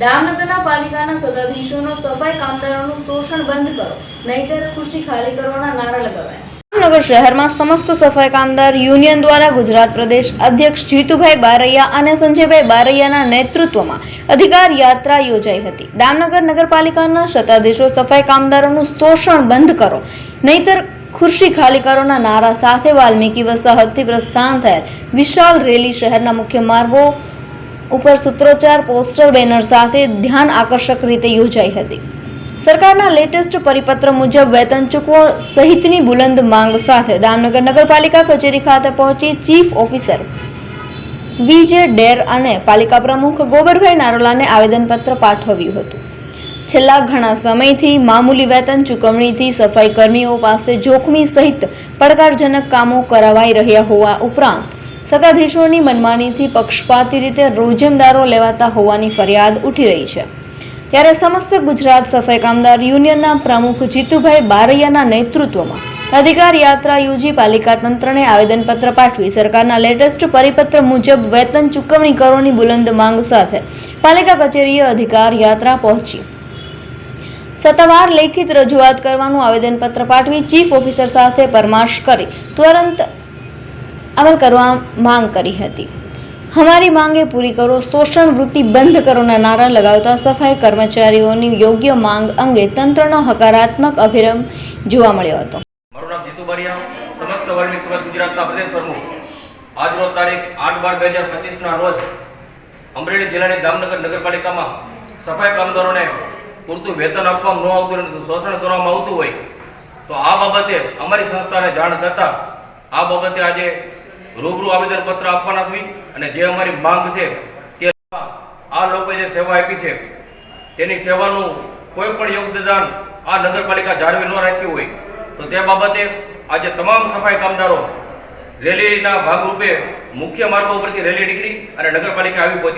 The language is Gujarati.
દામનગરના પાલિકાના સત્તાધીશોનો સફાઈ કામદારોનું શોષણ બંધ કરો, નહીંતર ખુરશી ખાલી કરવાના નારા લગાવાયા। દામનગર શહેરમાં સમસ્ત સફાઈ કામદાર યુનિયન દ્વારા ગુજરાત પ્રદેશ અધ્યક્ષ જીતુભાઈ બારૈયા અને સંજયભાઈ બારૈયાના નેતૃત્વમાં અધિકાર યાત્રા યોજાઈ હતી। દામનગર નગરપાલિકાના સત્તાધીશો સફાઈ કામદારોનું શોષણ બંધ કરો, નહીંતર ખુરશી ખાલી કરોના નારા સાથે વાલ્મીકી વસાહતથી પ્રસ્થાન થયેલ વિશાળ રેલી શહેરના મુખ્ય માર્ગો ઉપર સૂત્રોચ્ચાર, પોસ્ટર, બેનર સાથે ધ્યાન આકર્ષક રીતે યોજાઈ હતી। સરકારના લેટેસ્ટ પરિપત્ર મુજબ વેતન ચૂકવો સહિતની બુલંદ માંગ સાથે દામનગર નગરપાલિકા કચેરી ખાતે પહોંચી ચીફ ઓફિસર વીજે ડેર અને પાલિકા પ્રમુખ ગોબરભાઈ નારોલાને આવેદનપત્ર પાઠવ્યું હતું। છેલ્લા ઘણા સમયથી મામૂલી વેતન ચૂકવણીથી સફાઈ કર્મીઓ પાસે જોખમી સહિત પડકારજનક કામો કરાવાઈ રહ્યા હોવા ઉપરાંત સત્તાધીશોની મનમાનીથી પક્ષપાતી રીતે રોજમદારો લેવાતા હોવાની ફરિયાદ ઉઠી રહી છે। ત્યારે સમસ્ત ગુજરાત સફાઈ કામદાર યુનિયનના પ્રમુખ જીતુભાઈ બારૈયાના નેતૃત્વમાં અધિકાર યાત્રા યોજી પાલિકા તંત્રને આવેદનપત્ર પાઠવી સરકારના લેટેસ્ટ પરિપત્ર મુજબ વેતન ચૂકવણી કરોની બુલંદ માંગ સાથે પાલિકા કચેરીએ અધિકાર યાત્રા પહોંચી સત્તાવાર લેખિત રજૂઆત કરવાનું આવેદનપત્ર પાઠવી ચીફ ઓફિસર સાથે પરામર્શ કરી ત્વરિત અમલ કરવા માંગ કરી હતી। हमारी मांगे पूरी करो, शोषण वृत्ति બંધ કરોના નારા લગાવતા સફાઈ કર્મચારીઓની યોગ્ય માંગ અંગે તંત્રનો હકારાત્મક અભિગમ જોવા મળ્યો હતો। મારું નામ જીતુ બારિયા, સમસ્ત વાલ્મીકી સમાજ ગુજરાતના પ્રદેશ પ્રમુખ। આજ રોજ તારીખ 8/12/2025 ના રોજ અમરેલી જિલ્લાની દામનગર નગરપાલિકામાં સફાઈ કામદારોને પૂરતું વેતન આપવામાં ન આવતું અને શોષણ કરવામાં આવતું હોય તો આ બાબતે અમારી સંસ્થાને જાણ થતાં આ બાબતે આજે રૂબરૂ આવેદનપત્ર આપવાના છે અને જે અમારી માંગ છે તે આ લોકોએ જે સેવા આપી છે તેની સેવાનું કોઈ પણ યોગદાન આ નગરપાલિકા જાળવી ન રાખ્યું હોય તો તે બાબતે આજે તમામ સફાઈ કામદારો રેલીના ભાગરૂપે મુખ્ય માર્ગો ઉપરથી રેલી નીકળી અને નગરપાલિકા આવી પહોંચી।